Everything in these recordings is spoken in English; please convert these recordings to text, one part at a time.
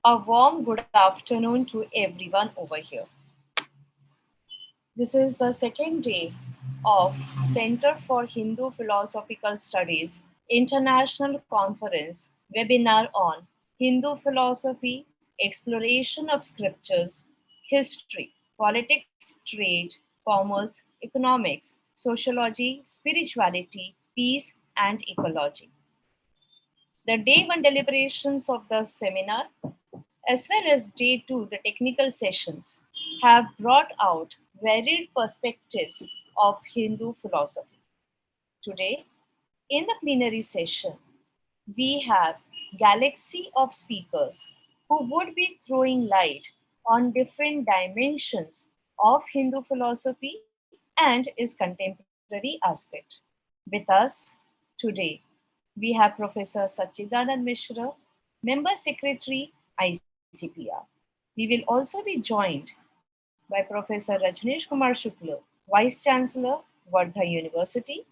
A warm good afternoon to everyone over here. This is the second day of Center for Hindu Philosophical Studies International Conference webinar on Hindu philosophy, exploration of scriptures, history, politics, trade, commerce, economics, sociology, spirituality, peace, and ecology. The day one deliberations of the seminar as well as day two, the technical sessions, have brought out varied perspectives of Hindu philosophy. Today, in the plenary session, we have galaxy of speakers who would be throwing light on different dimensions of Hindu philosophy and its contemporary aspect. With us today, we have Professor Sachidanand Mishra, Member Secretary, ICPR. We will also be joined by Professor Rajneesh Kumar Shukla, Vice Chancellor, Wardha University,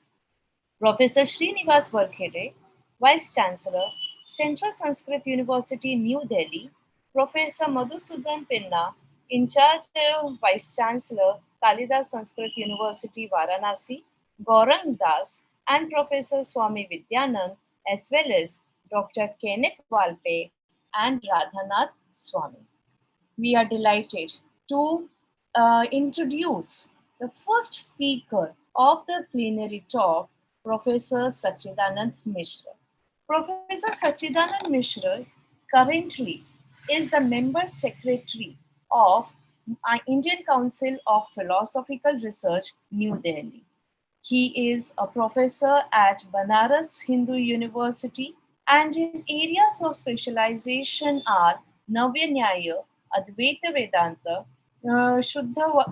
Professor Srinivas Varkhede, Vice Chancellor, Central Sanskrit University, New Delhi, Professor Madhusudan Pinna, in charge of Vice Chancellor, Kalidas Sanskrit University, Varanasi, Gaurangas, and Professor Swami Vidyanand, as well as Dr. Kenneth Walpe and Radhanath Swami. We are delighted to introduce the first speaker of the plenary talk, Professor Sachidanand Mishra. Professor Sachidanand Mishra currently is the member secretary of Indian Council of Philosophical Research, New Delhi. He is a professor at Banaras Hindu University, and his areas of specialization are Navya Nyaya, Advaita Vedanta, Shuddha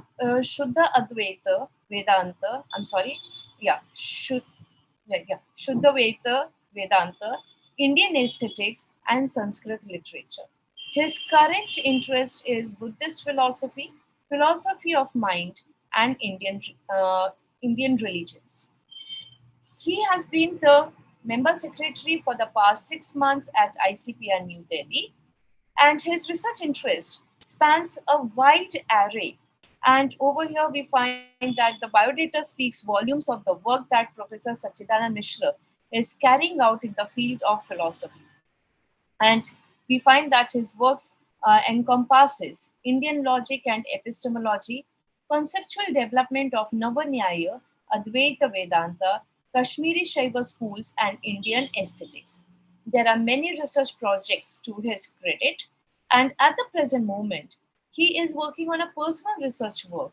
Advaita Vedanta. I'm sorry, yeah, Shuddha Vedanta, Indian aesthetics, and Sanskrit literature. His current interest is Buddhist philosophy, philosophy of mind, and Indian religions. He has been the member secretary for the past 6 months at ICPR New Delhi, and his research interest spans a wide array. And over here, we find that the biodata speaks volumes of the work that Professor Sachidanand Mishra is carrying out in the field of philosophy. And we find that his works encompasses Indian logic and epistemology, conceptual development of Navanyaya, Advaita Vedanta, Kashmiri Shaiva schools, and Indian aesthetics. There are many research projects to his credit, and at the present moment, he is working on a personal research work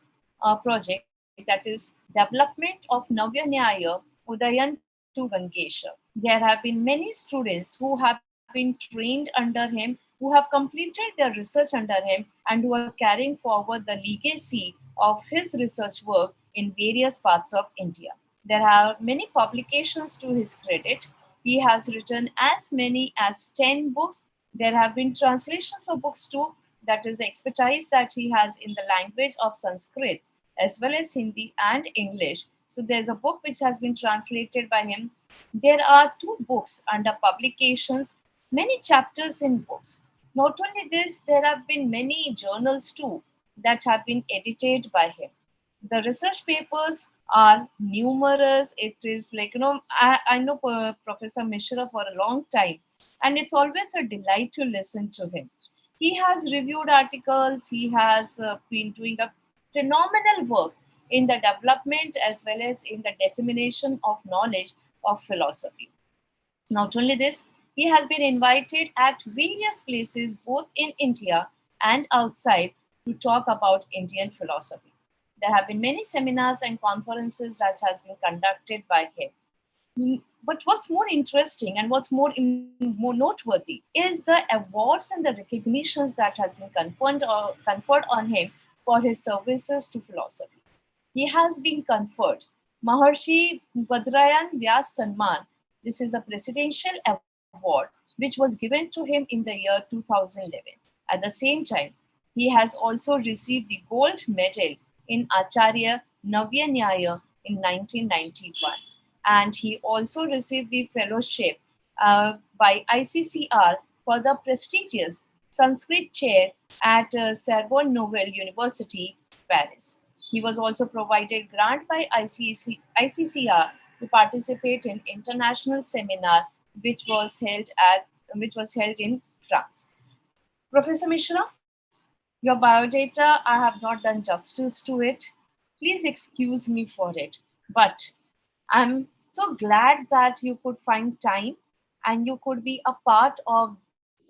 project that is development of Navya Nyaya Udayantu Gangesha. There have been many students who have been trained under him, who have completed their research under him, and who are carrying forward the legacy of his research work in various parts of India. There are many publications to his credit. He has written as many as 10 books. There have been translations of books too, that is the expertise that he has in the language of Sanskrit as well as Hindi and English. So there's a book which has been translated by him. There are two books under publications, many chapters in books. Not only this, there have been many journals too that have been edited by him. The research papers are numerous. It is like, I know Professor Mishra for a long time, and it's always a delight to listen to him. He has reviewed articles, he has been doing a phenomenal work in the development as well as in the dissemination of knowledge of philosophy. Not only this, he has been invited at various places both in India and outside to talk about Indian philosophy. There have been many seminars and conferences that has been conducted by him. But what's more interesting and what's more noteworthy is the awards and the recognitions that has been conferred on him for his services to philosophy. He has been conferred Maharshi Vadrayan Vyas Sanman. This is a presidential award which was given to him in the year 2011. At the same time, he has also received the gold medal in Acharya Navya Nyaya in 1991. And he also received the fellowship by ICCR for the prestigious Sanskrit chair at Sorbonne Nouvelle University, Paris. He was also provided grant by ICCR to participate in international seminar which was held in France. Professor Mishra, your biodata, I have not done justice to it. Please excuse me for it. But I'm so glad that you could find time and you could be a part of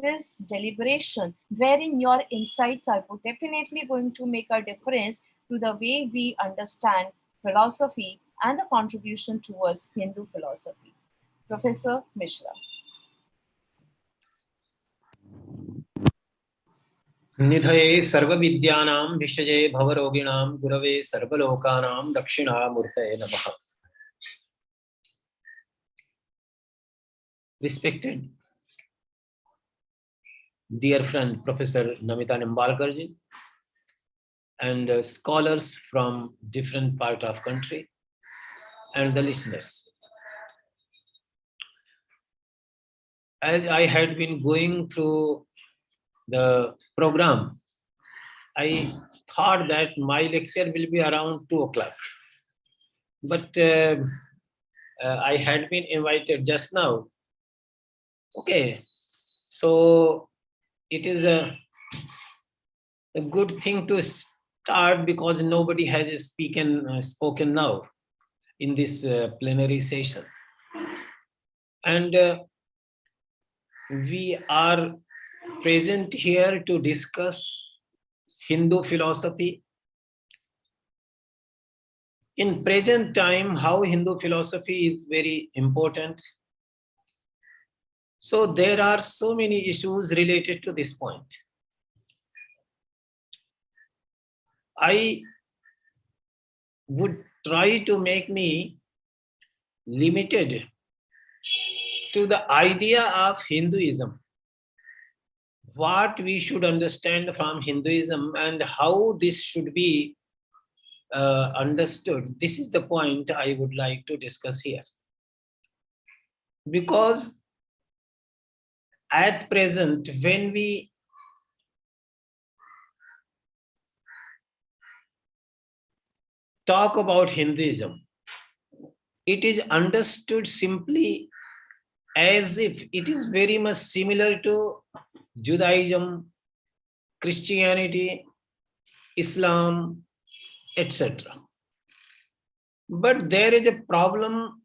this deliberation wherein your insights are definitely going to make a difference to the way we understand philosophy and the contribution towards Hindu philosophy. Professor Mishra. निधये सर्वविद्यानां विषये भवरोगिणां गुरवे सर्वलोकानां दक्षिणामूर्तये नमः. Respected dear friend Professor Namita Nimbalkarji and scholars from different part of country and the listeners. As I had been going through the program, I thought that my lecture will be around 2 o'clock. But I had been invited just now. Okay, so it is a good thing to start because nobody has spoken now in this plenary session. And we are present here to discuss Hindu philosophy. In present time, how Hindu philosophy is very important. So there are so many issues related to this point. I would try to make me limited to the idea of Hinduism, what we should understand from Hinduism and how this should be understood. This is the point I would like to discuss here. Because at present, when we talk about Hinduism, it is understood simply as if it is very much similar to Judaism, Christianity, Islam, etc. But there is a problem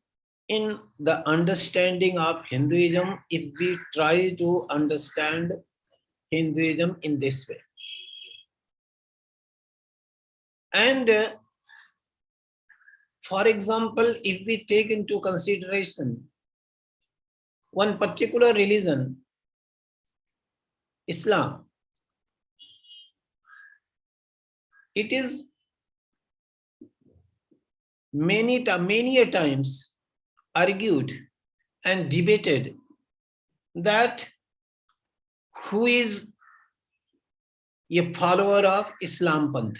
in the understanding of Hinduism if we try to understand Hinduism in this way. And for example, if we take into consideration one particular religion, Islam, it is many a times argued and debated that who is a follower of Islam Panth.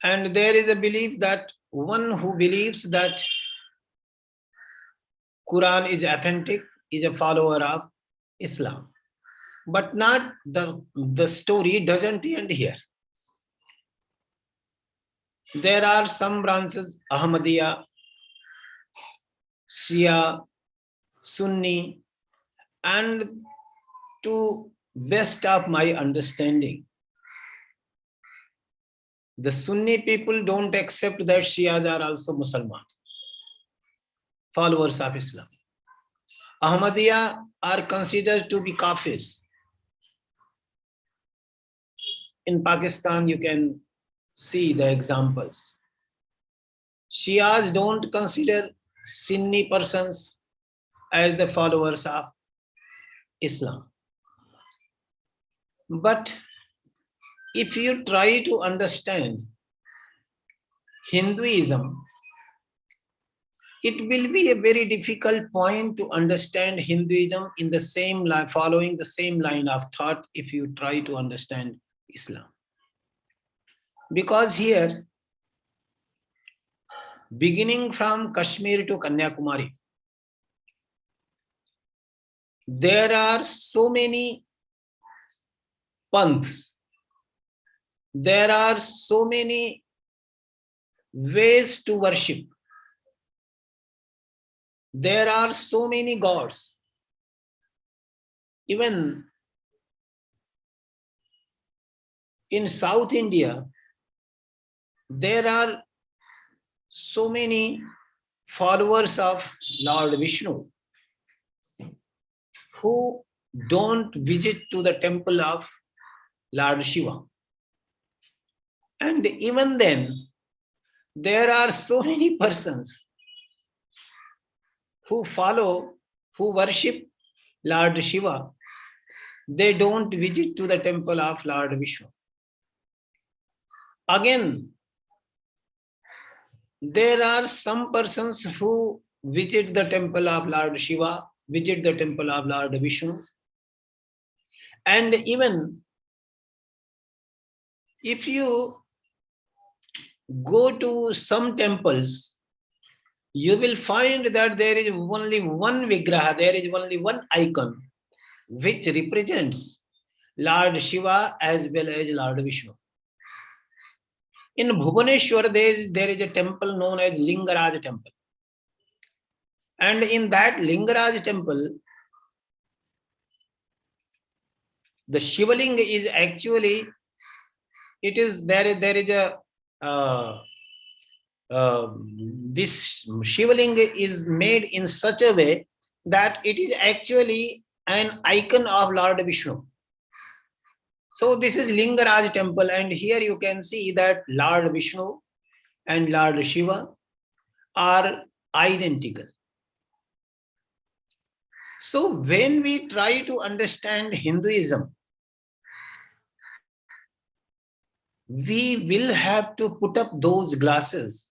And there is a belief that one who believes that Quran is authentic is a follower of Islam. But not the story doesn't end here. There are some branches, Ahmadiyya, Shia, Sunni, and to best of my understanding, the Sunni people don't accept that Shias are also Muslims, followers of Islam. Ahmadiyya are considered to be kafirs. In Pakistan, you can see the examples. Shias don't consider Sunni persons as the followers of Islam. But if you try to understand Hinduism, it will be a very difficult point to understand Hinduism in the same line, following the same line of thought if you try to understand Islam. Because here, beginning from Kashmir to Kanyakumari, there are so many panths, there are so many ways to worship, there are so many gods. Even in South India, there are so many followers of Lord Vishnu who don't visit to the temple of Lord Shiva. And even then, there are so many persons who follow, who worship Lord Shiva. They don't visit to the temple of Lord Vishnu. Again, there are some persons who visit the temple of Lord Shiva, visit the temple of Lord Vishnu. And even if you go to some temples, you will find that there is only one vigraha, there is only one icon which represents Lord Shiva as well as Lord Vishnu. In Bhubaneswar, there is a temple known as Lingaraj temple. And in that Lingaraj temple, the Shivalinga is actually, there is a this Shivalinga is made in such a way that it is actually an icon of Lord Vishnu. So this is Lingaraj temple, and here you can see that Lord Vishnu and Lord Shiva are identical. So when we try to understand Hinduism, we will have to put up those glasses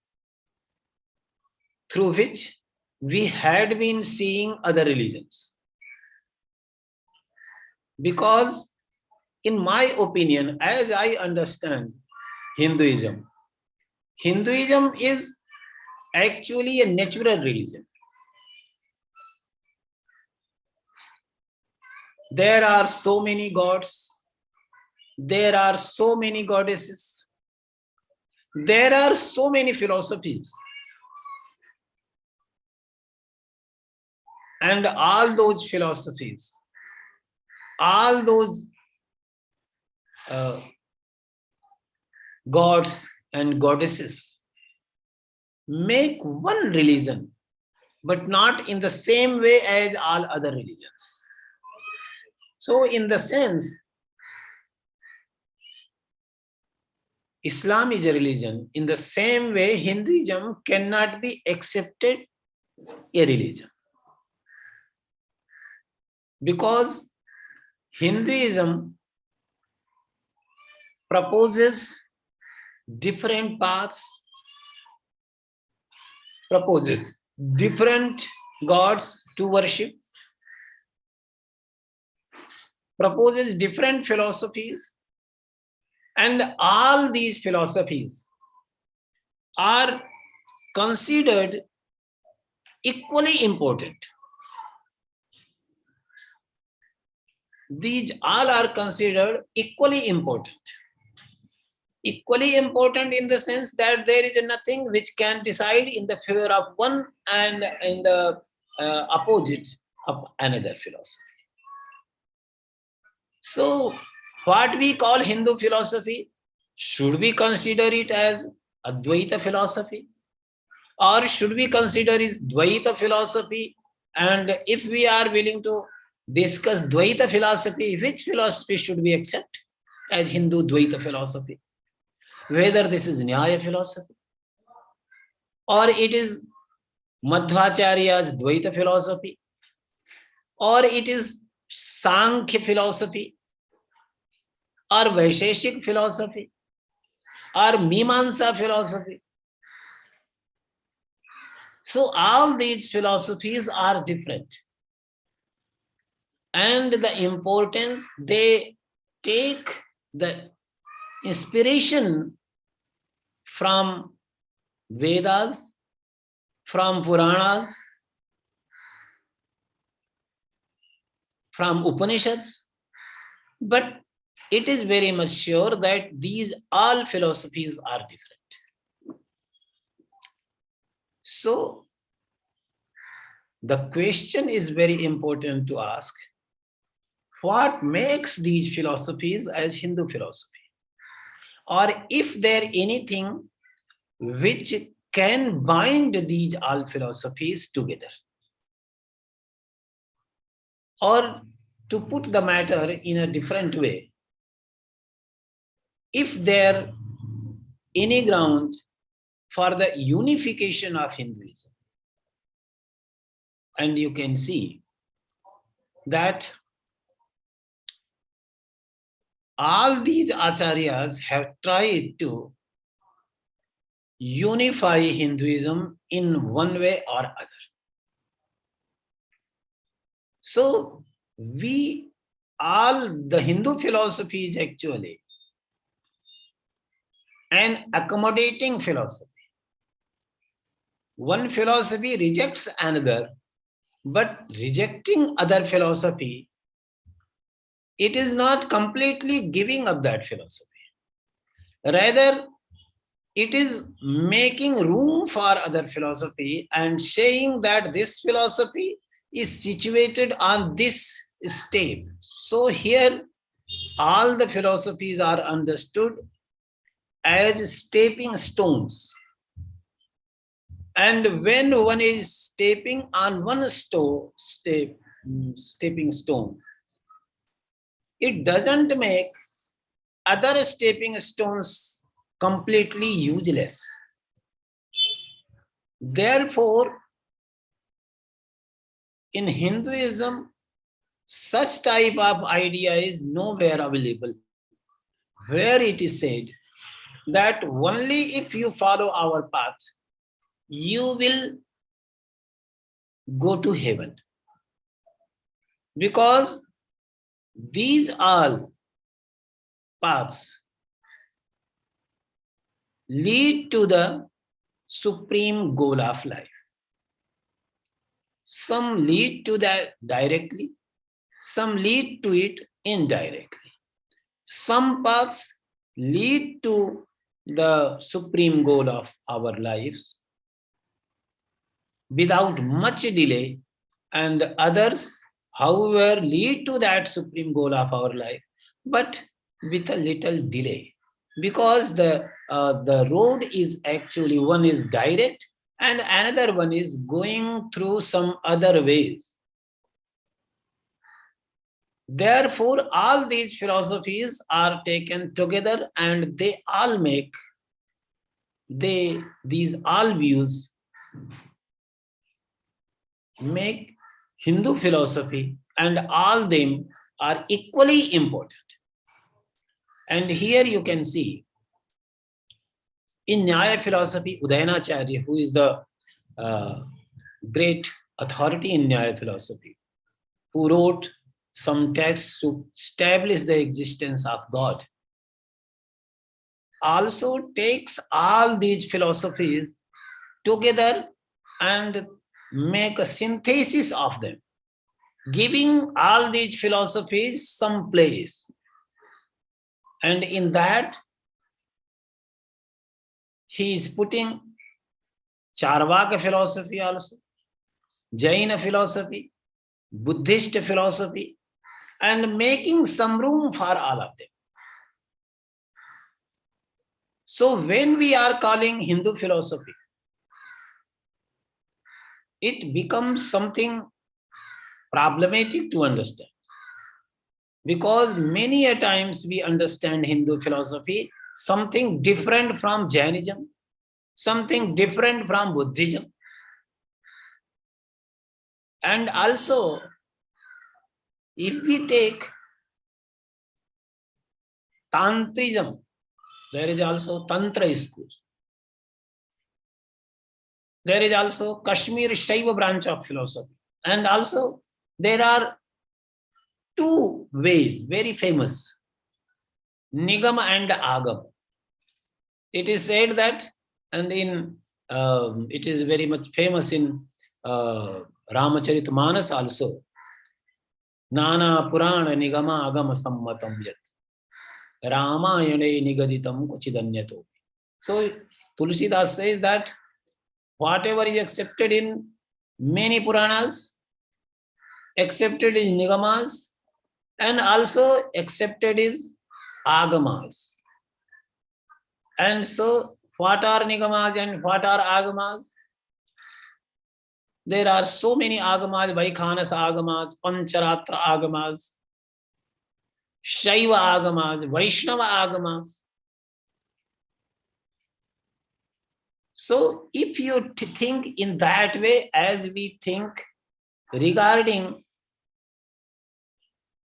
through which we had been seeing other religions. Because in my opinion, as I understand Hinduism, Hinduism is actually a natural religion. There are so many gods, there are so many goddesses, there are so many philosophies. And all those philosophies, all those gods and goddesses make one religion, but not in the same way as all other religions. So in the sense, Islam is a religion. In the same way, Hinduism cannot be accepted a religion. Because Hinduism proposes different paths, proposes different gods to worship, proposes different philosophies, and all these philosophies are considered equally important. These all are considered equally important. Equally important in the sense that there is nothing which can decide in the favor of one and in the opposite of another philosophy. So what we call Hindu philosophy, should we consider it as Advaita philosophy? Or should we consider it Dvaita philosophy? And if we are willing to discuss Dvaita philosophy, which philosophy should we accept as Hindu Dvaita philosophy? Whether this is Nyaya philosophy, or it is Madhvacharya's Dvaita philosophy, or it is Sankhya philosophy, or Vaisheshik philosophy, or Mimamsa philosophy. So all these philosophies are different. And the importance, they take the inspiration from Vedas, from Puranas, from Upanishads, but it is very much sure that these all philosophies are different. So the question is very important to ask: what makes these philosophies as Hindu philosophy? Or if there anything which can bind these all philosophies together? Or to put the matter in a different way, if there any ground for the unification of Hinduism, and you can see that all these acharyas have tried to unify Hinduism in one way or other. So we all, the Hindu philosophy is actually an accommodating philosophy. One philosophy rejects another, but rejecting other philosophy, it is not completely giving up that philosophy. Rather, it is making room for other philosophy and saying that this philosophy is situated on this step. So here, all the philosophies are understood as stepping stones. And when one is stepping on one stepping stone, it doesn't make other stepping stones completely useless. Therefore, in Hinduism, such type of idea is nowhere available, where it is said that only if you follow our path, you will go to heaven. Because these all paths lead to the supreme goal of life. Some lead to that directly, some lead to it indirectly. Some paths lead to the supreme goal of our lives without much delay, and others, however, lead to that supreme goal of our life, but with a little delay, because the road is actually, one is direct and another one is going through some other ways. Therefore, all these philosophies are taken together and they all make, these all views make Hindu philosophy, and all them are equally important. And here you can see in Nyaya philosophy, Udayanacharya, who is the great authority in Nyaya philosophy, who wrote some texts to establish the existence of God, also takes all these philosophies together and make a synthesis of them, giving all these philosophies some place. And in that, he is putting Charvaka philosophy also, Jaina philosophy, Buddhist philosophy, and making some room for all of them. So when we are calling Hindu philosophy, it becomes something problematic to understand. Because many a times we understand Hindu philosophy something different from Jainism, something different from Buddhism. And also, if we take Tantrism, there is also Tantra school. There is also Kashmir Shaiva branch of philosophy. And also, there are two ways, very famous, Nigam and Agam. It is said that, and in it is very much famous in Ramacharita Manas also, Nana Purana Nigama Agama Sammatam Yat Ramayane Nigaditam Kuchidanyato. So Tulsidas says that whatever is accepted in many Puranas, accepted is Nigamas, and also accepted is Agamas. And so, what are Nigamas and what are Agamas? There are so many Agamas, Vaikhanas Agamas, Pancharatra Agamas, Shaiva Agamas, Vaishnava Agamas. So, if you think in that way, as we think regarding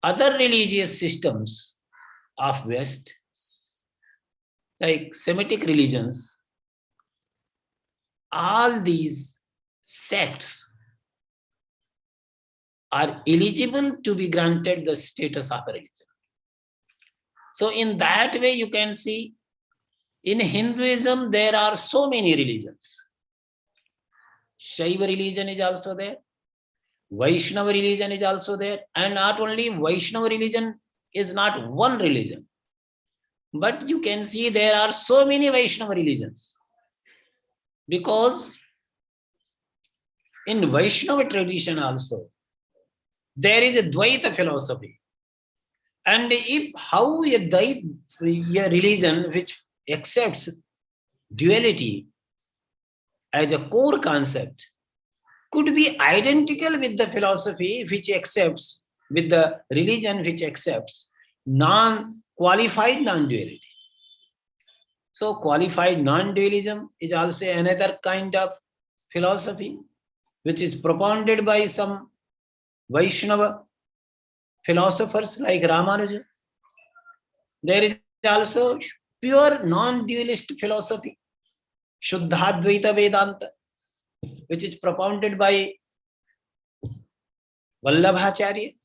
other religious systems of West, like Semitic religions, all these sects are eligible to be granted the status of a religion. So in that way, you can see in Hinduism, there are so many religions. Shaiva religion is also there. Vaishnava religion is also there. And not only Vaishnava religion is not one religion, but you can see there are so many Vaishnava religions. Because in Vaishnava tradition also, there is a Dvaita philosophy. And if how a religion which accepts duality as a core concept could be identical with the philosophy which accepts, with the religion which accepts non-qualified non-duality. So qualified non-dualism is also another kind of philosophy which is propounded by some Vaishnava philosophers like Ramanuja. There is also pure non-dualist philosophy, Shuddhadvaita Vedanta, which is propounded by Vallabhacharya.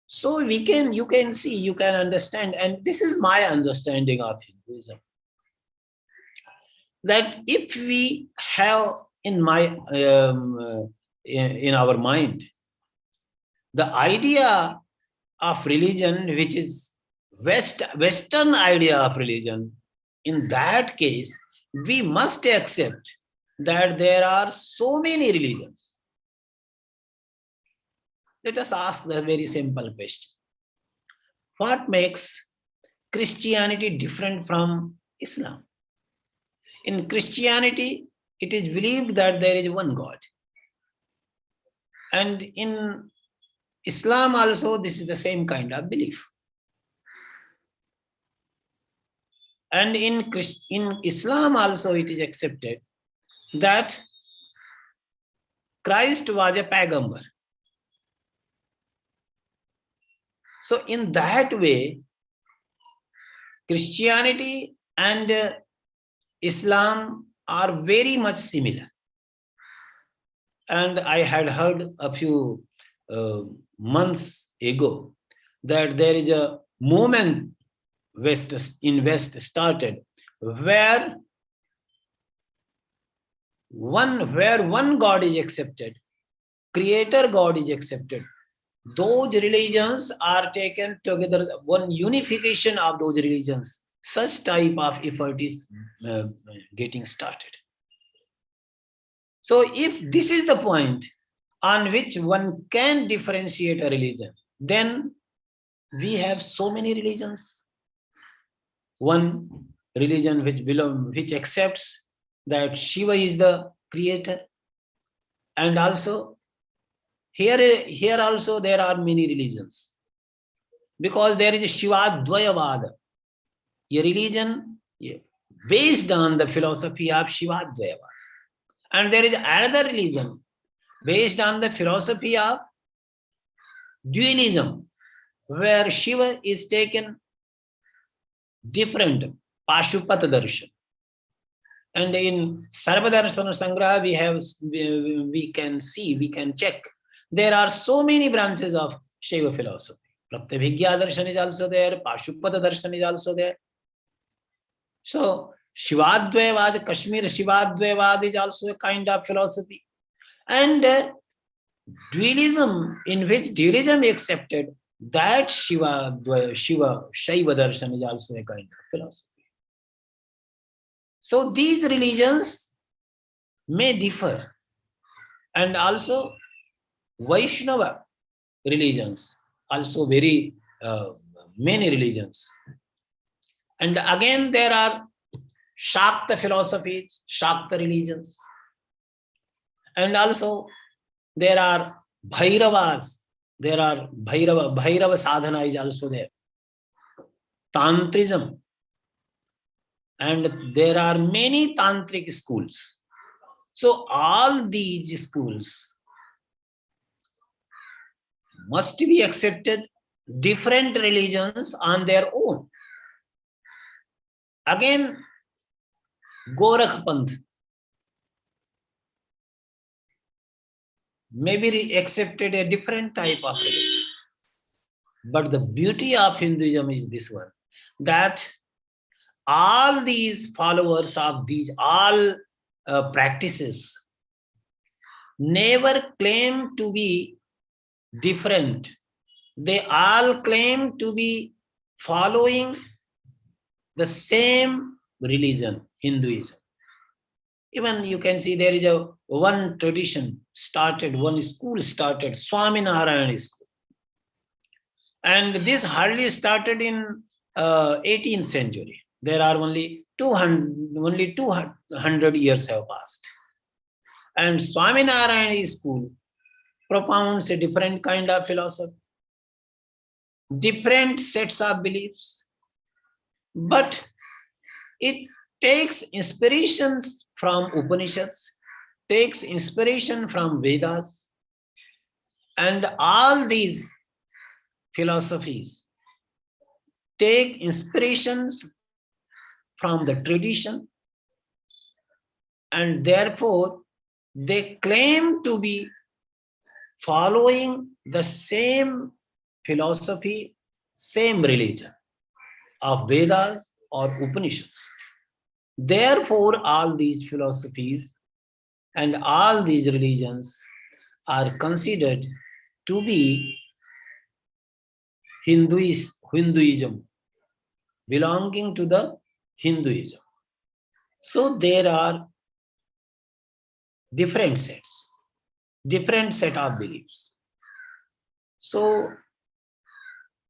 So you can see, you can understand, and this is my understanding of Hinduism, that if we have in our mind the idea of religion, which is Western idea of religion, in that case, we must accept that there are so many religions. Let us ask the very simple question. What makes Christianity different from Islam? In Christianity, it is believed that there is one God. And in Islam also, this is the same kind of belief. And in Islam also, it is accepted that Christ was a pagambar. So in that way, Christianity and Islam are very much similar. And I had heard a few months ago that there is a movement in West started where one God is accepted, Creator God is accepted. Those religions are taken together, one unification of those religions. Such type of effort is getting started. So if this is the point on which one can differentiate a religion, then we have so many religions. One religion which accepts that Shiva is the creator, and also here also there are many religions, because there is a Shivadvayavada, a religion based on the philosophy of Shivadvayavada, and there is another religion based on the philosophy of dualism, where Shiva is taken different, Pashupata Darshan. And in Sarvadarsana Sangraha, we can check. There are so many branches of Shaiva philosophy. Pratyabhigya Darshan is also there, Pashupata Darshan is also there. So Shivadvayavad, Kashmir Shivadvayavad is also a kind of philosophy. And dualism, in which dualism accepted that Shaiva darshan is also a kind of philosophy. So these religions may differ, and also Vaishnava religions, also very many religions. And again, there are Shakta philosophies, Shakta religions. And also there are Bhairavas. There are Bhairava sadhana is also there. Tantrism. And there are many tantric schools. So all these schools must be accepted, different religions on their own. Again, Gorakh Panth maybe accepted a different type of religion. But the beauty of Hinduism is this one, that all these followers of these all practices never claim to be different. They all claim to be following the same religion, Hinduism. Even you can see there is one tradition started, one school started, Swaminarayan school. And this hardly started in 18th century. There are only 200 years have passed. And Swaminarayan school propounds a different kind of philosophy, different sets of beliefs, but it takes inspirations from Upanishads, takes inspiration from Vedas, and all these philosophies take inspirations from the tradition, and therefore they claim to be following the same philosophy, same religion of Vedas or Upanishads. Therefore, all these philosophies and all these religions are considered to be Hinduism, belonging to the Hinduism. So there are different sets, different set of beliefs. So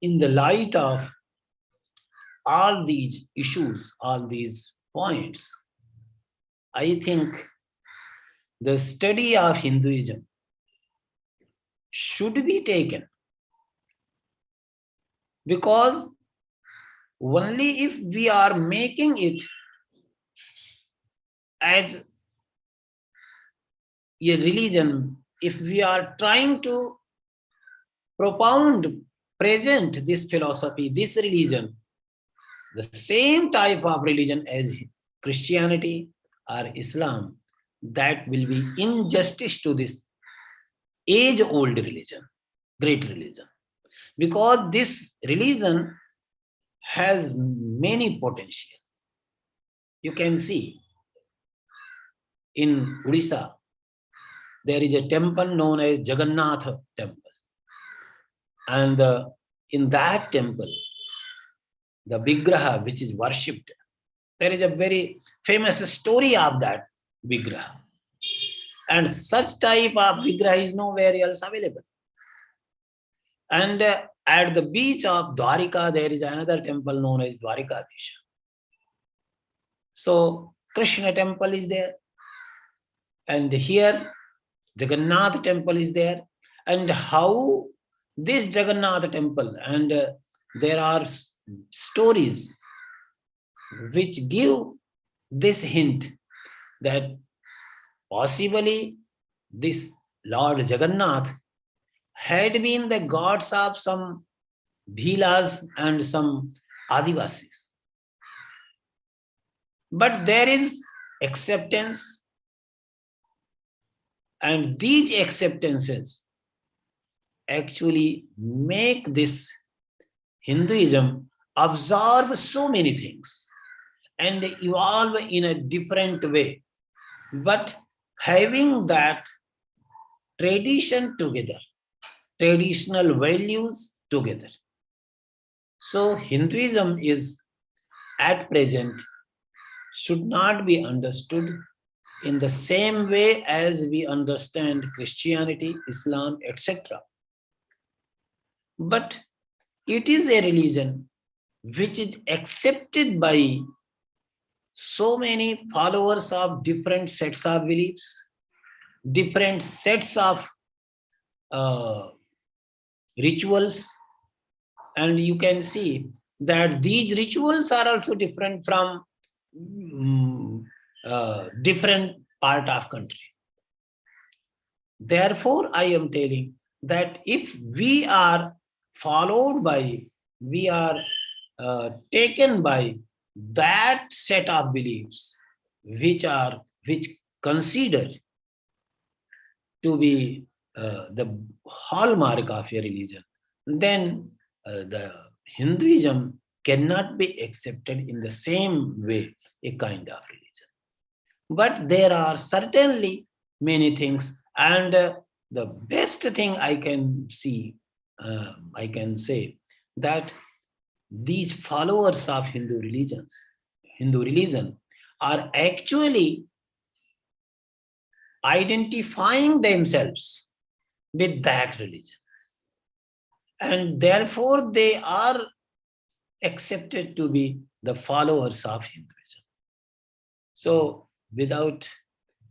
in the light of all these issues, all these points, I think the study of Hinduism should be taken, because only if we are making it as a religion, if we are trying to propound, present this philosophy, this religion, the same type of religion as Christianity or Islam, that will be injustice to this age-old religion, great religion. Because this religion has many potential. You can see in Odisha, there is a temple known as Jagannath temple. And in that temple, the Vigraha, which is worshipped, there is a very famous story of that Vigraha. And such type of Vigraha is nowhere else available. And at the beach of Dwarika, there is another temple known as Dwarikadesha. So Krishna temple is there. And here Jagannath temple is there. And how this Jagannath temple, and there are stories which give this hint that possibly this Lord Jagannath had been the gods of some Bhilas and some Adivasis. But there is acceptance, and these acceptances actually make this Hinduism absorb so many things and evolve in a different way. But having that tradition together, traditional values together. So Hinduism is at present should not be understood in the same way as we understand Christianity, Islam, etc. But it is a religion which is accepted by so many followers of different sets of beliefs, different sets of uh, rituals, and you can see that these rituals are also different from different part of country. Therefore, I am telling that if we are followed by, we are taken by that set of beliefs which consider to be the hallmark of a religion, then the Hinduism cannot be accepted in the same way a kind of religion. But there are certainly many things, and the best thing I can see, I can say that these followers of Hindu religion, are actually identifying themselves with that religion, and therefore they are accepted to be the followers of Hinduism. So without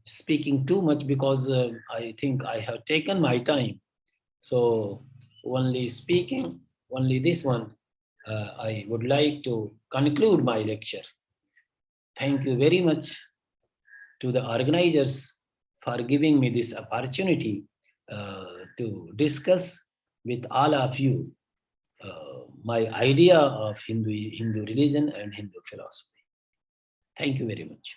speaking too much, because I think I have taken my time, so only speaking only this one, I would like to conclude my lecture. Thank you very much to the organizers for giving me this opportunity to discuss with all of you my idea of Hindu religion and Hindu philosophy. Thank you very much.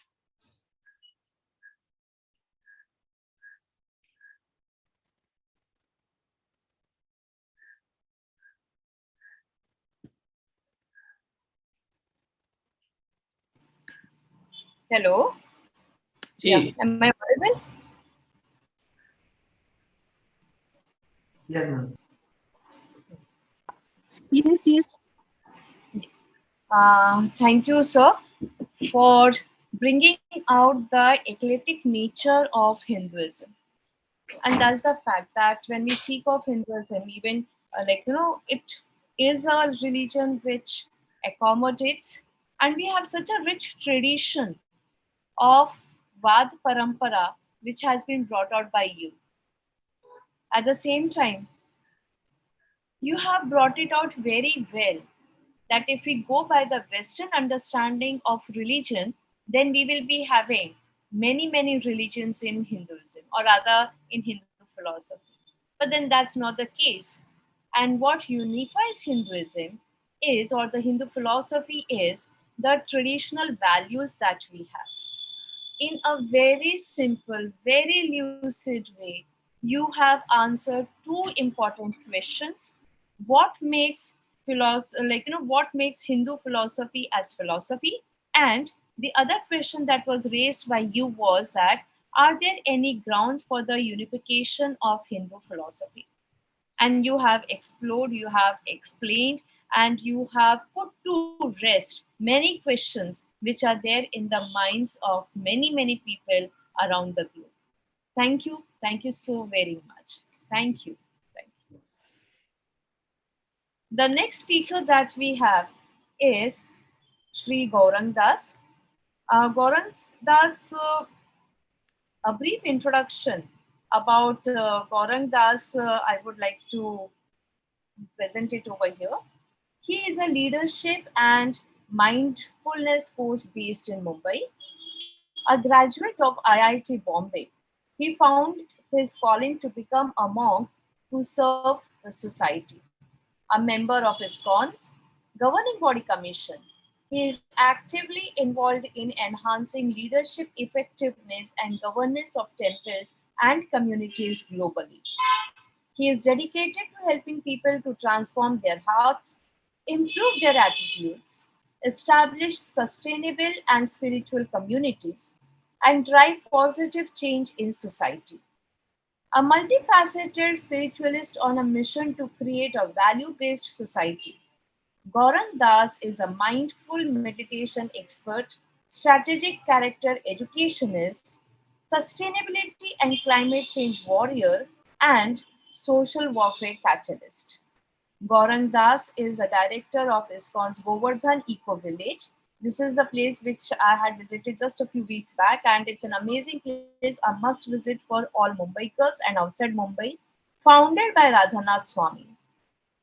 Hello. Yeah. Ji. Am I audible? Yes, ma'am. Yes, yes. Thank you, sir, for bringing out the eclectic nature of Hinduism. And that's the fact that when we speak of Hinduism, even it is a religion which accommodates, and we have such a rich tradition of Vad Parampara, which has been brought out by you. At the same time, you have brought it out very well that if we go by the Western understanding of religion, then we will be having many, many religions in Hinduism, or rather in Hindu philosophy. But then that's not the case. And what unifies Hinduism is, or the Hindu philosophy is, the traditional values that we have. In a very simple, very lucid way, you have answered two important questions. What makes what makes Hindu philosophy as philosophy? And the other question that was raised by you was that are there any grounds for the unification of Hindu philosophy? And you have explored, you have explained, and you have put to rest many questions which are there in the minds of many, many people around the globe. Thank you so very much. Thank you. Thank you. The next speaker that we have is Sri Gaurangas. Gaurangas, a brief introduction about Gaurangas, I would like to present it over here. He is a leadership and mindfulness coach based in Mumbai, a graduate of IIT Bombay. He found his calling to become a monk to serve the society, a member of ISKCON's governing body commission. He is actively involved in enhancing leadership effectiveness and governance of temples and communities globally. He is dedicated to helping people to transform their hearts, improve their attitudes, establish sustainable and spiritual communities, and drive positive change in society. a multifaceted spiritualist on a mission to create a value based society. Gaurang Das is a mindful meditation expert, strategic character educationist, sustainability and climate change warrior, and social warfare catalyst. Gaurang Das is a director of ISKCON's Govardhan Eco Village. This is the place which I had visited just a few weeks back, and it's an amazing place, a must visit for all Mumbaikars and outside Mumbai, founded by Radhanath Swami.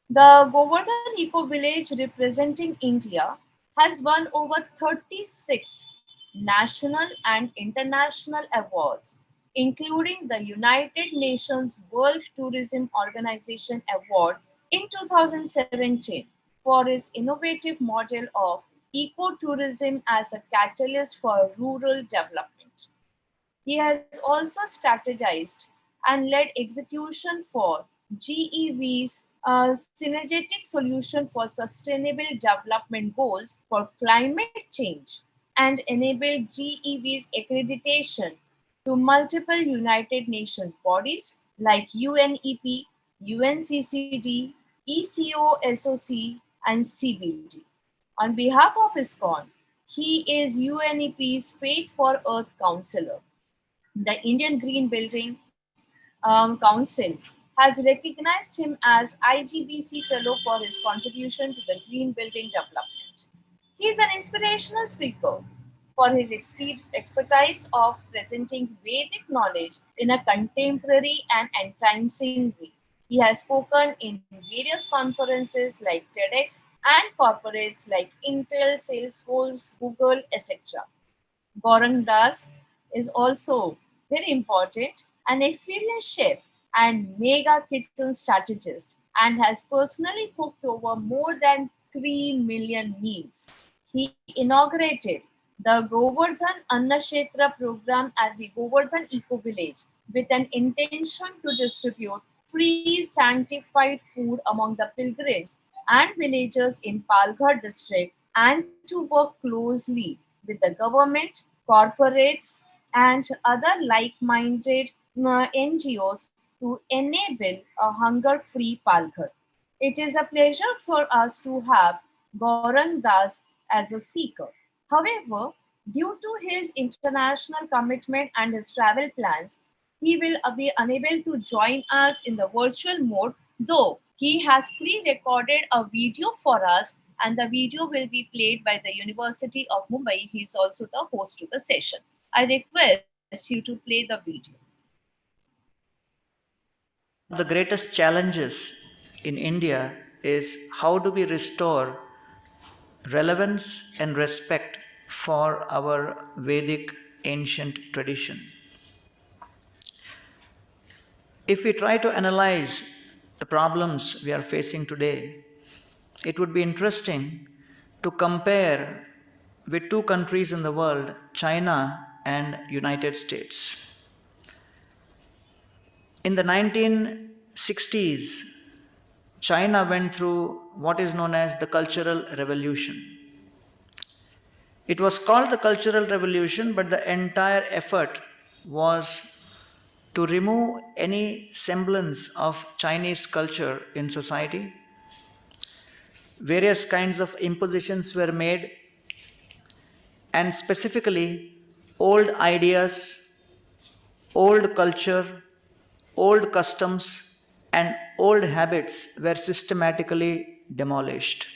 The Govardhan Eco Village, representing India, has won over 36 national and international awards, including the United Nations World Tourism Organization Award in 2017 for its innovative model of ecotourism as a catalyst for rural development. He has also strategized and led execution for GEV's synergetic solution for sustainable development goals for climate change and enabled GEV's accreditation to multiple United Nations bodies like UNEP, UNCCD, ECOSOC, and CBD. On behalf of ISKCON, he is UNEP's Faith for Earth Counselor. The Indian Green Building Council has recognized him as IGBC Fellow for his contribution to the green building development. He is an inspirational speaker for his expertise of presenting Vedic knowledge in a contemporary and enticing way. He has spoken in various conferences like TEDx and corporates like Intel, Salesforce, Google, etc. Gaurang Das is also very important, an experienced chef and mega kitchen strategist, and has personally cooked over more than 3 million meals. He inaugurated the Govardhan Annakshetra program at the Govardhan Eco Village with an intention to distribute free sanctified food among the pilgrims and villagers in Palghar district, and to work closely with the government, corporates, and other like-minded NGOs to enable a hunger-free Palghar. It is a pleasure for us to have Gaurang Das as a speaker. However, due to his international commitment and his travel plans, he will be unable to join us in the virtual mode, though he has pre-recorded a video for us, and the video will be played by the University of Mumbai. He is also the host to the session. I request you to play the video. One of the greatest challenges in India is how do we restore relevance and respect for our Vedic ancient tradition. If we try to analyze the problems we are facing today, it would be interesting to compare with two countries in the world, China and United States. In the 1960s, China went through what is known as the Cultural Revolution. It was called the Cultural Revolution, but the entire effort was to remove any semblance of Chinese culture in society. Various kinds of impositions were made, and specifically, old ideas, old culture, old customs, and old habits were systematically demolished.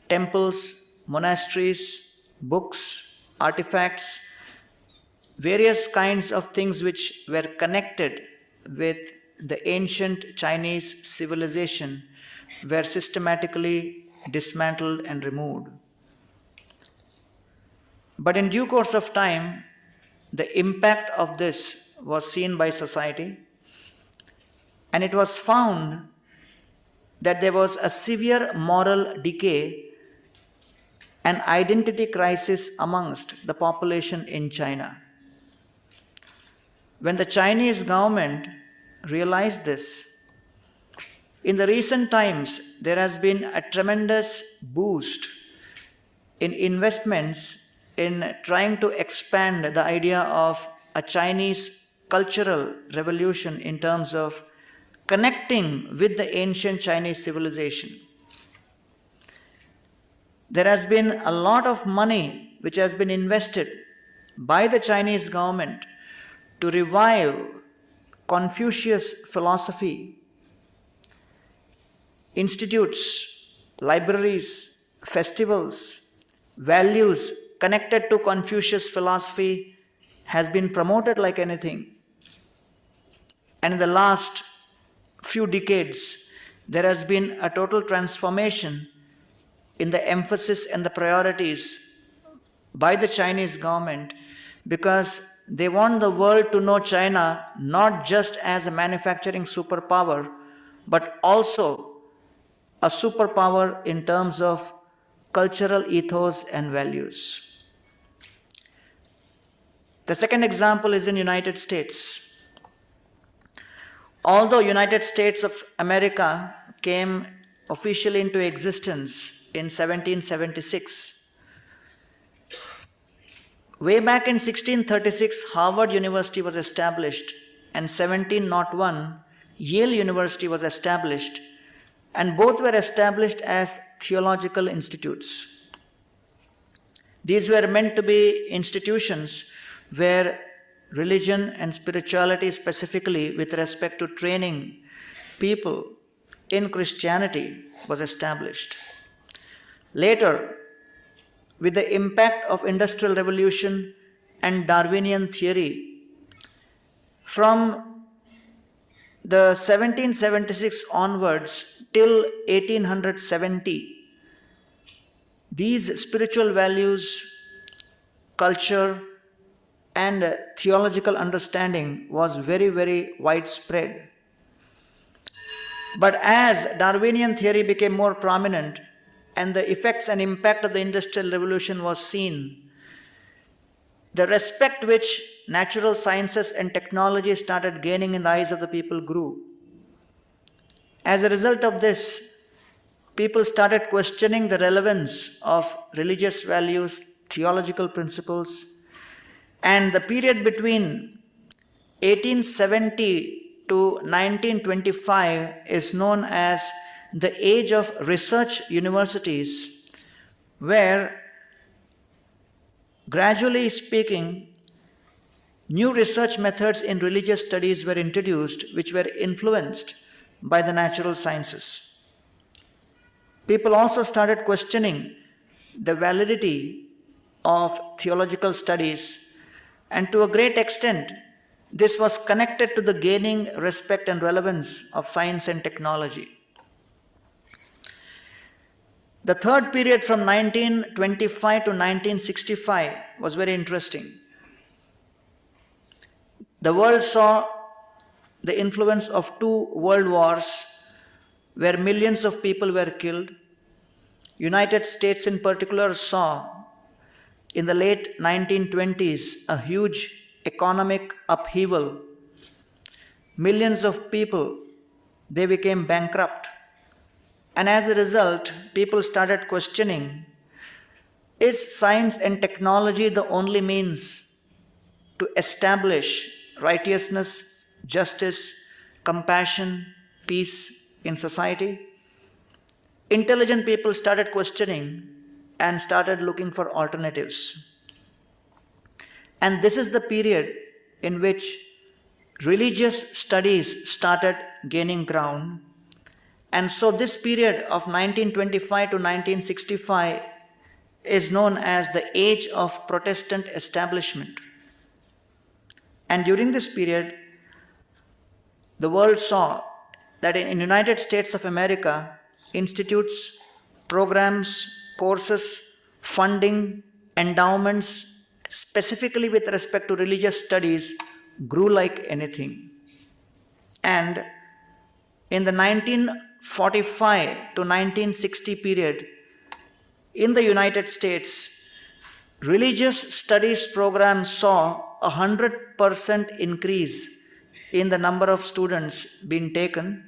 Temples, monasteries, books, artifacts, various kinds of things which were connected with the ancient Chinese civilization were systematically dismantled and removed. But in due course of time, the impact of this was seen by society, and it was found that there was a severe moral decay and identity crisis amongst the population in China. When the Chinese government realized this, in the recent times, there has been a tremendous boost in investments in trying to expand the idea of a Chinese cultural revolution in terms of connecting with the ancient Chinese civilization. There has been a lot of money which has been invested by the Chinese government to revive Confucius philosophy. Institutes, libraries, festivals, values connected to Confucius philosophy has been promoted like anything. And in the last few decades, there has been a total transformation in the emphasis and the priorities by the Chinese government, because they want the world to know China not just as a manufacturing superpower, but also a superpower in terms of cultural ethos and values. The second example is in United States. Although United States of America came officially into existence in 1776, way back in 1636, Harvard University was established, and 1701, Yale University was established, and both were established as theological institutes. These were meant to be institutions where religion and spirituality, specifically with respect to training people in Christianity, was established. Later, with the impact of Industrial Revolution and Darwinian theory, from the 1776 onwards till 1870, these spiritual values, culture, and theological understanding was very, very widespread. But as Darwinian theory became more prominent and the effects and impact of the Industrial Revolution was seen, the respect which natural sciences and technology started gaining in the eyes of the people grew. As a result of this, people started questioning the relevance of religious values, theological principles, and the period between 1870 to 1925 is known as the Age of Research Universities, where, gradually speaking, new research methods in religious studies were introduced, which were influenced by the natural sciences. People also started questioning the validity of theological studies, and to a great extent, this was connected to the gaining respect and relevance of science and technology. The third period from 1925 to 1965 was very interesting. The world saw the influence of two world wars where millions of people were killed. United States in particular saw in the late 1920s a huge economic upheaval. Millions of people, they became bankrupt. And as a result, people started questioning, is science and technology the only means to establish righteousness, justice, compassion, peace in society? Intelligent people started questioning and started looking for alternatives. And this is the period in which religious studies started gaining ground. And so this period of 1925 to 1965 is known as the Age of Protestant Establishment. And during this period, the world saw that in United States of America, institutes, programs, courses, funding, endowments, specifically with respect to religious studies, grew like anything. And in the 1945 to 1960 period, in the United States, religious studies programs saw a 100% increase in the number of students being taken,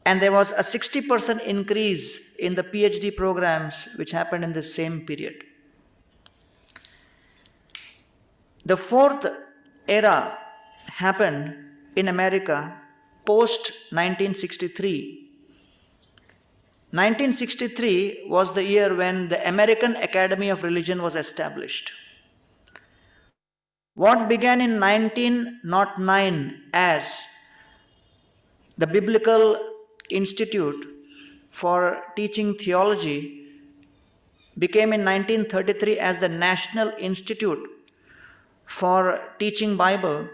and there was a 60% increase in the PhD programs which happened in the same period. The fourth era happened in America post 1963. 1963 was the year when the American Academy of Religion was established. What began in 1909 as the Biblical Institute for Teaching Theology became in 1933 as the National Institute for Teaching Bible,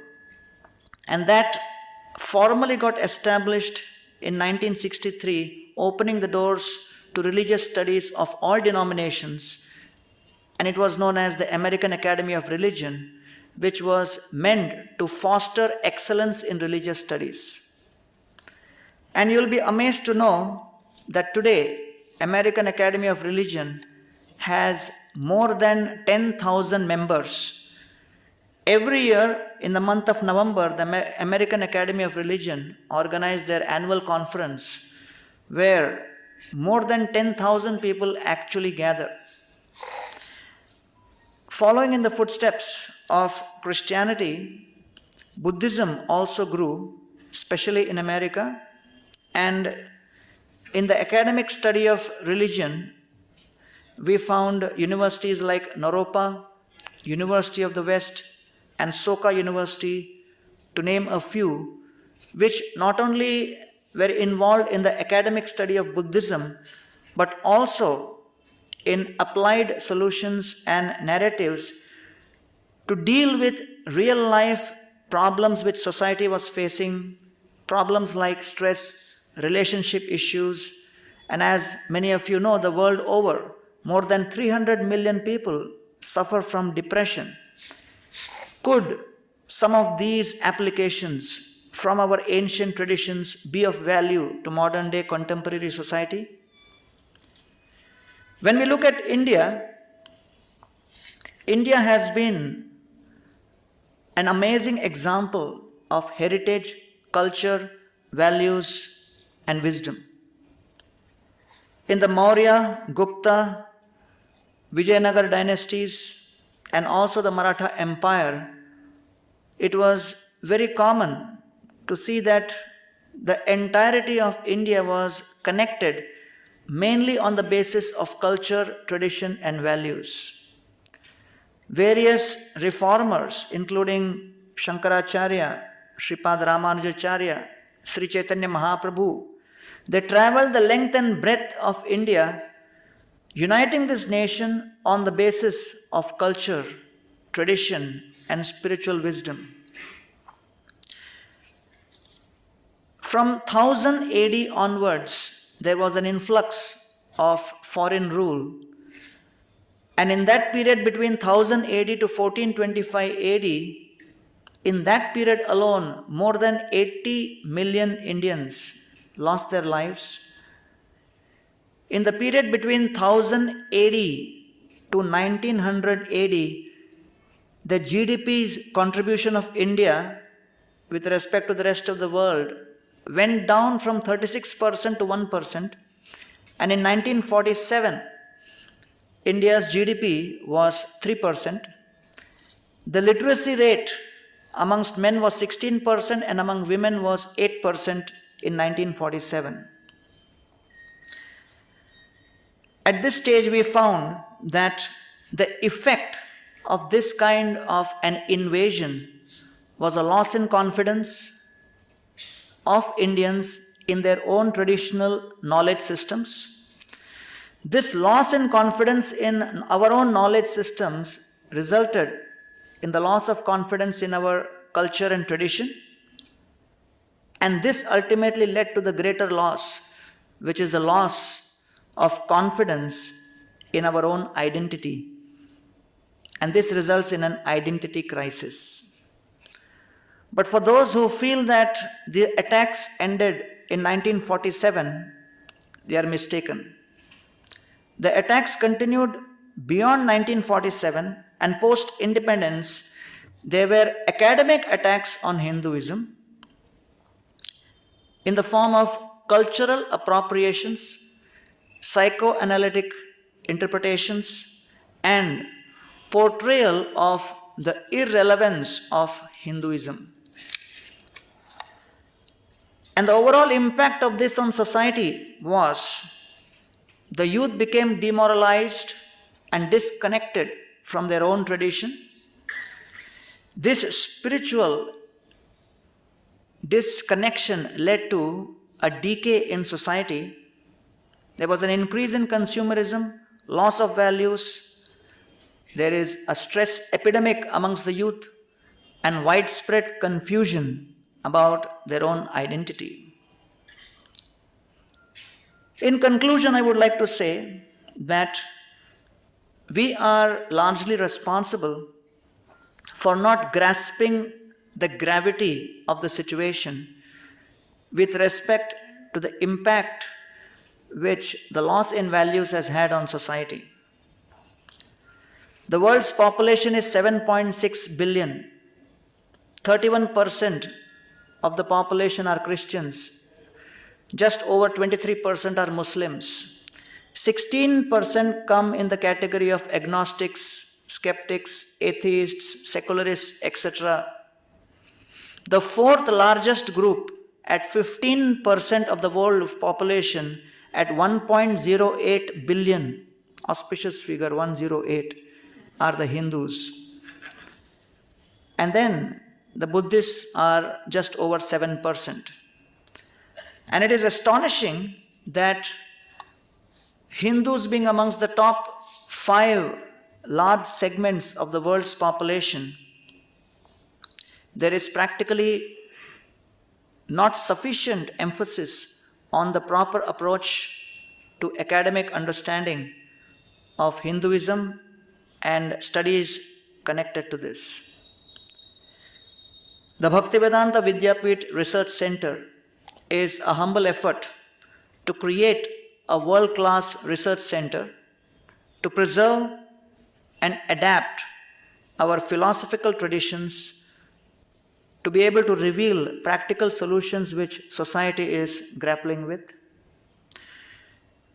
and that formally got established in 1963, opening the doors to religious studies of all denominations, and it was known as the American Academy of Religion, which was meant to foster excellence in religious studies. And you'll be amazed to know that today, American Academy of Religion has more than 10,000 members. Every year in the month of November, the American Academy of Religion organized their annual conference where more than 10,000 people actually gather. Following in the footsteps of Christianity, Buddhism also grew, especially in America, and in the academic study of religion, we found universities like Naropa, University of the West, and Soka University, to name a few, which not only were involved in the academic study of Buddhism, but also in applied solutions and narratives to deal with real life problems which society was facing, problems like stress, relationship issues, and as many of you know, the world over, more than 300 million people suffer from depression. Could some of these applications from our ancient traditions be of value to modern day contemporary society? When we look at India, India has been an amazing example of heritage, culture, values, and wisdom. In the Maurya, Gupta, Vijayanagar dynasties, and also the Maratha Empire, it was very common to see that the entirety of India was connected mainly on the basis of culture, tradition, and values. Various reformers, including Shankaracharya, Sripad Ramanujacharya, Sri Chaitanya Mahaprabhu, they traveled the length and breadth of India, uniting this nation on the basis of culture, tradition, and spiritual wisdom. From 1000 AD onwards, there was an influx of foreign rule. And in that period between 1000 AD to 1425 AD, in that period alone, more than 80 million Indians lost their lives. In the period between 1000 AD to 1900 AD, the GDP's contribution of India with respect to the rest of the world went down from 36% to 1%. And in 1947, India's GDP was 3%. The literacy rate amongst men was 16% and among women was 8% in 1947. At this stage, we found that the effect of this kind of an invasion was a loss in confidence of Indians in their own traditional knowledge systems. This loss in confidence in our own knowledge systems resulted in the loss of confidence in our culture and tradition. And this ultimately led to the greater loss, which is the loss of confidence in our own identity. And this results in an identity crisis. But for those who feel that the attacks ended in 1947, they are mistaken. The attacks continued beyond 1947, and post-independence, there were academic attacks on Hinduism in the form of cultural appropriations, psychoanalytic interpretations, and portrayal of the irrelevance of Hinduism. And the overall impact of this on society was the youth became demoralized and disconnected from their own tradition. This spiritual disconnection led to a decay in society. There was an increase in consumerism, loss of values. There is a stress epidemic amongst the youth and widespread confusion about their own identity. In conclusion, I would like to say that we are largely responsible for not grasping the gravity of the situation with respect to the impact which the loss in values has had on society. The world's population is 7.6 billion. 31% of the population are Christians. Just over 23% are Muslims. 16% come in the category of agnostics, skeptics, atheists, secularists, etc. The fourth largest group at 15% of the world population at 1.08 billion, auspicious figure 108, are the Hindus. And then the Buddhists are just over 7%. And it is astonishing that Hindus being amongst the top 5 large segments of the world's population, there is practically not sufficient emphasis on the proper approach to academic understanding of Hinduism and studies connected to this. The Bhaktivedanta Vidyapit Research Center is a humble effort to create a world-class research center to preserve and adapt our philosophical traditions, to be able to reveal practical solutions which society is grappling with.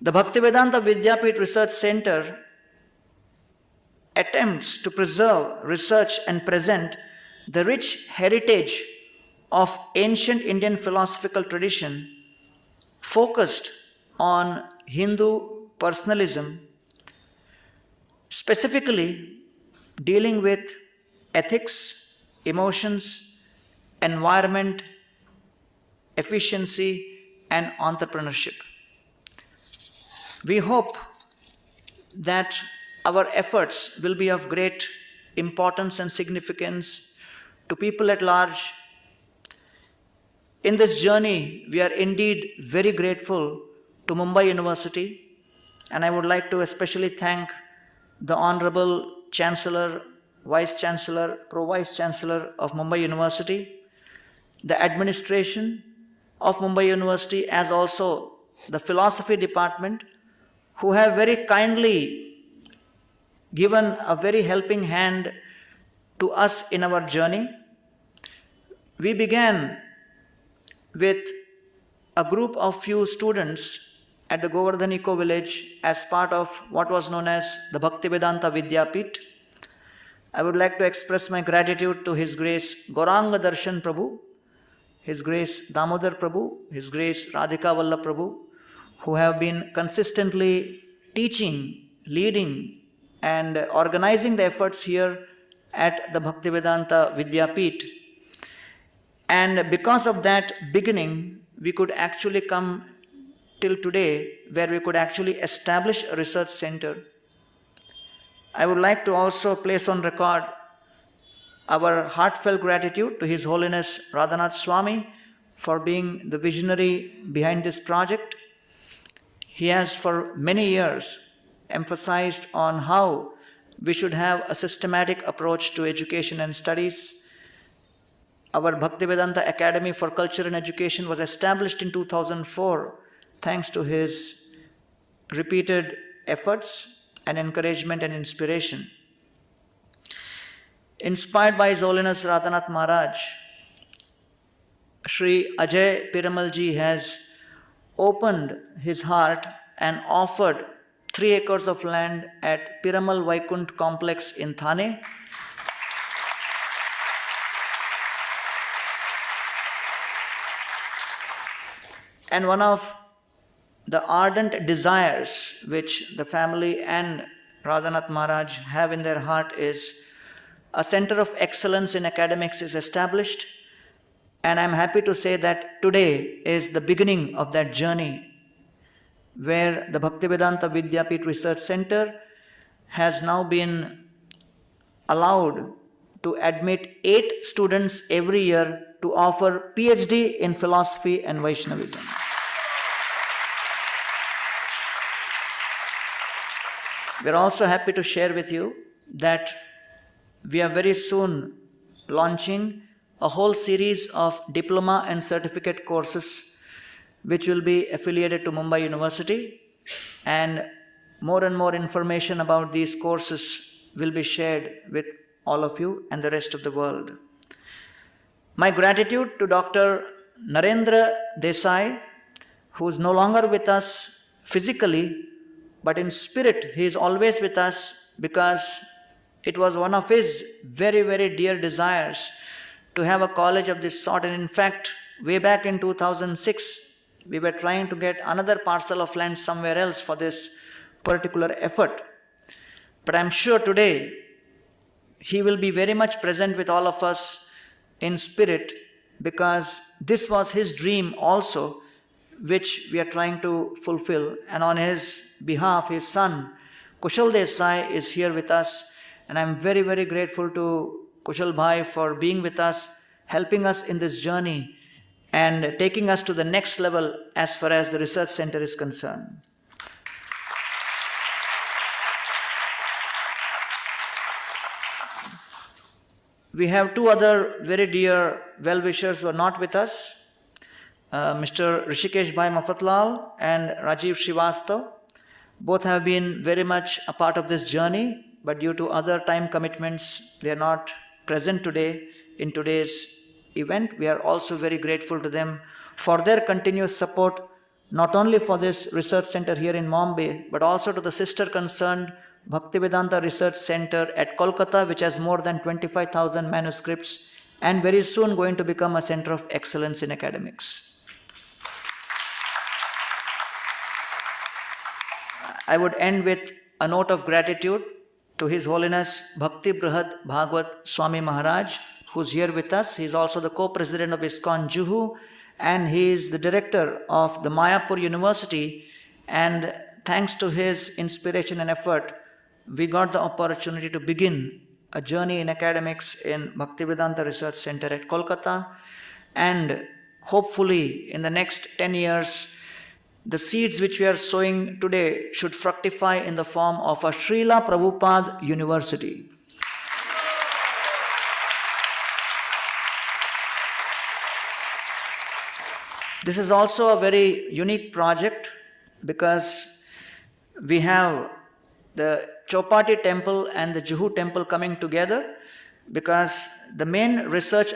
The Bhaktivedanta Vidyapit Research Center attempts to preserve, research and present the rich heritage of ancient Indian philosophical tradition focused on Hindu personalism, specifically dealing with ethics, emotions, environment, efficiency, and entrepreneurship. We hope that our efforts will be of great importance and significance to people at large. In this journey, we are indeed very grateful to Mumbai University, and I would like to especially thank the Honorable Chancellor, Vice Chancellor, Pro-Vice Chancellor of Mumbai University, the administration of Mumbai University, as also the philosophy department, who have very kindly given a very helping hand to us in our journey. We began with a group of few students at the Govardhan Eco Village as part of what was known as the Bhaktivedanta Vidyapit. I would like to express my gratitude to His Grace Gauranga Darshan Prabhu, His Grace Damodar Prabhu, His Grace Radhika Vallabh Prabhu, who have been consistently teaching, leading, and organizing the efforts here at the Bhaktivedanta Vidyapit. And because of that beginning, we could actually come till today where we could actually establish a research center. I would like to also place on record our heartfelt gratitude to His Holiness Radhanath Swami for being the visionary behind this project. He has for many years emphasized on how we should have a systematic approach to education and studies. Our Bhaktivedanta Academy for Culture and Education was established in 2004 thanks to his repeated efforts and encouragement and inspiration. Inspired by His Holiness Radhanath Maharaj, Sri Ajay Piramalji has opened his heart and offered 3 acres of land at Piramal Vaikunt complex in Thane. And one of the ardent desires which the family and Radhanath Maharaj have in their heart is a center of excellence in academics is established. And I'm happy to say that today is the beginning of that journey where the Bhaktivedanta Vidyapit Research Center has now been allowed to admit 8 students every year to offer PhD in philosophy and Vaishnavism. We're also happy to share with you that we are very soon launching a whole series of diploma and certificate courses which will be affiliated to Mumbai University, and more information about these courses will be shared with all of you and the rest of the world. My gratitude to Dr. Narendra Desai, who is no longer with us physically, but in spirit he is always with us, because it was one of his very dear desires to have a college of this sort. And in fact, way back in 2006, we were trying to get another parcel of land somewhere else for this particular effort. But I'm sure today he will be very much present with all of us in spirit, because this was his dream also, which we are trying to fulfill. And on his behalf, his son, Kushal Desai, is here with us. And I'm very grateful to Kushal Bhai for being with us, helping us in this journey and taking us to the next level as far as the research center is concerned. We have 2 other very dear well-wishers who are not with us, Mr. Rishikesh Bhai Mafatlal and Rajiv Srivastav. Both have been very much a part of this journey, but due to other time commitments, they are not present today in today's event. We are also very grateful to them for their continuous support, not only for this research center here in Mumbai, but also to the sister concerned Bhaktivedanta Research Center at Kolkata, which has more than 25,000 manuscripts and very soon going to become a center of excellence in academics. I would end with a note of gratitude to His Holiness Bhakti Brihad Bhagwat Swami Maharaj, who's here with us. He's also the co-president of ISKCON Juhu, and he is the director of the Mayapur University. And thanks to his inspiration and effort, we got the opportunity to begin a journey in academics in Bhaktivedanta Research Center at Kolkata. And hopefully in the next 10 years, the seeds which we are sowing today should fructify in the form of a Srila Prabhupada University. This is also a very unique project, because we have the Chopati temple and the Juhu temple coming together, because the main research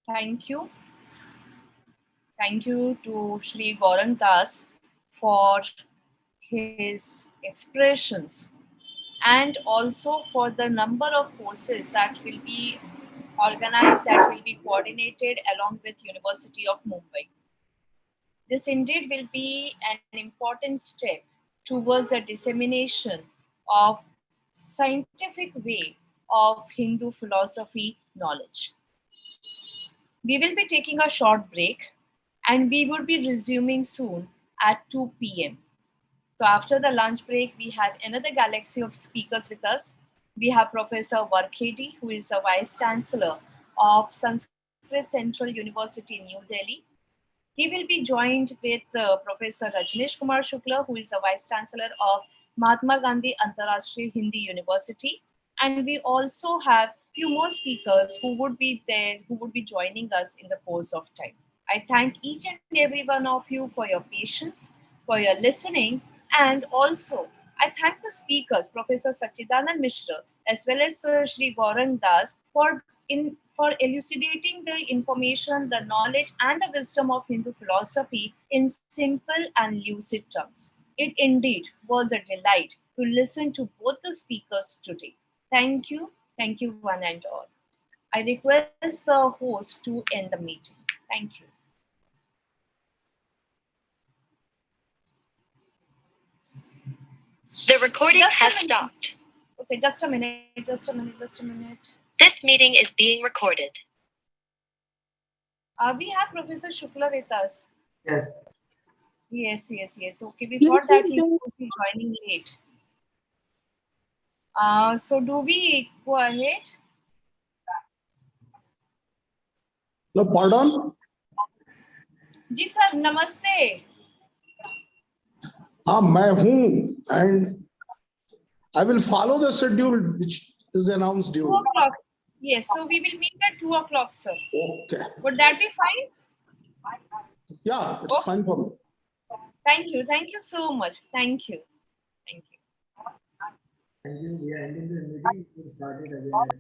Thank you. Thank you to Sri Gaurangas for his expressions, and also for the number of courses that will be organized, that will be coordinated along with University of Mumbai. This indeed will be an important step towards the dissemination of scientific way of Hindu philosophy knowledge. We will be taking a short break, and we would be resuming soon at 2 p.m. So after the lunch break, we have another galaxy of speakers with us. We have Professor Varkhedi, who is the Vice Chancellor of Sanskrit Central University in New Delhi. He will be joined with Professor Rajneesh Kumar Shukla, who is the Vice Chancellor of Mahatma Gandhi Antarashtriya Hindi University. And we also have few more speakers who would be there, who would be joining us in the course of time. I thank each and every one of you for your patience, for your listening, and also I thank the speakers, Professor Sachidanand Mishra, as well as Sri Gaurangas, for for elucidating the information, the knowledge, and the wisdom of Hindu philosophy in simple and lucid terms. It indeed was a delight to listen to both the speakers today. Thank you, one and all. I request the host to end the meeting. Thank you. The recording Just a has minute. stopped. Okay, just a minute. This meeting is being recorded. We have Professor Shukla with us. Yes. Yes. Okay, we thought that he would be joining late. So do we go ahead? No, pardon? Ji sir नमस्ते. हाँ मैं हूँ and I will follow the schedule which is announced 2 during. o'clock. Yes, so we will meet at 2 o'clock, sir. Okay. Would that be fine? Yeah, it's fine for me. Thank you so much. Thank you. Thank you. We are ending the meeting. We started again at